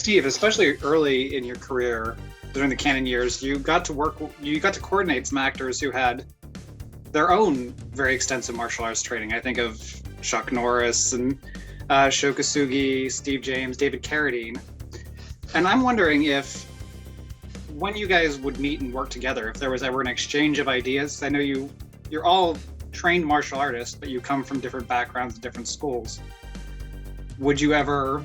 Steve, especially early in your career during the Canon years, you got to coordinate some actors who had their own very extensive martial arts training. I think of Chuck Norris and Shokasugi, Steve James, David Carradine. And I'm wondering if when you guys would meet and work together, if there was ever an exchange of ideas. I know you're all trained martial artists, but you come from different backgrounds and different schools. Would you ever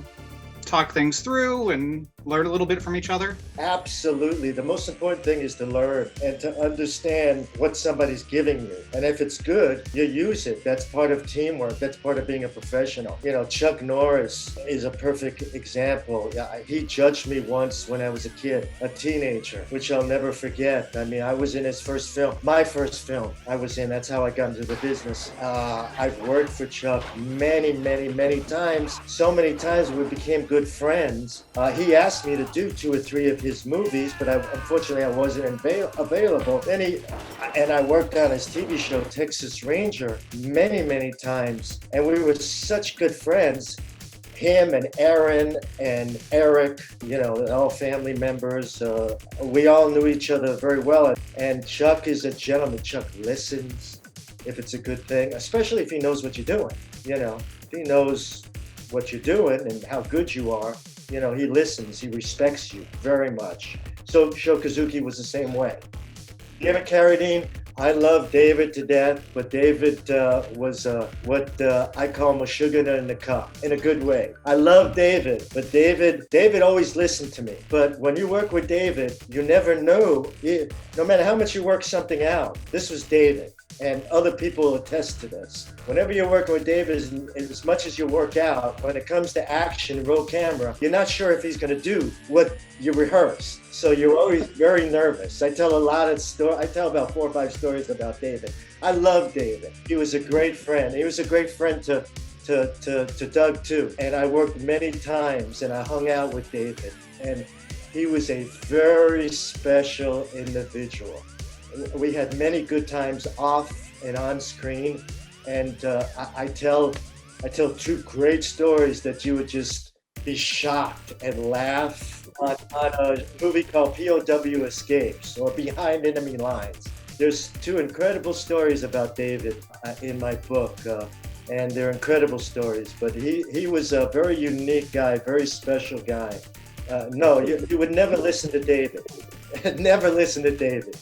talk things through and learn a little bit from each other? Absolutely. The most important thing is to learn and to understand what somebody's giving you. And if it's good, you use it. That's part of teamwork. That's part of being a professional. You know, Chuck Norris is a perfect example. He judged me once when I was a kid, a teenager, which I'll never forget. I mean, I was in his first film, my first film I was in. That's how I got into the business. I've worked for Chuck many, many, many times. So many times we became good friends. He asked me to do 2 or 3 of his movies, but unfortunately I wasn't available. Then I worked on his TV show Texas Ranger many, many times, and we were such good friends. Him and Aaron and Eric, you know, all family members. We all knew each other very well. And Chuck is a gentleman. Chuck listens if it's a good thing, especially if he knows what you're doing. You know, if he knows what you're doing and how good you are, you know, he listens, he respects you very much. So Shokazuki was the same way. David Carradine, I love David to death, but David was what I call Meshuggah in the cup, in a good way. I love David, but David always listened to me. But when you work with David, you never know, no matter how much you work something out, this was David. And other people attest to this. Whenever you're working with David, as much as you work out, when it comes to action, roll camera, you're not sure if he's going to do what you rehearsed. So you're always very nervous. I tell about 4 or 5 stories about David. I love David. He was a great friend. He was a great friend to Doug too. And I worked many times and I hung out with David. And he was a very special individual. We had many good times off and on screen, and I tell 2 great stories that you would just be shocked and laugh on a movie called POW Escapes, or Behind Enemy Lines. There's 2 incredible stories about David in my book, and they're incredible stories. But he was a very unique guy, very special guy. No, you would never listen to David. Never listen to David.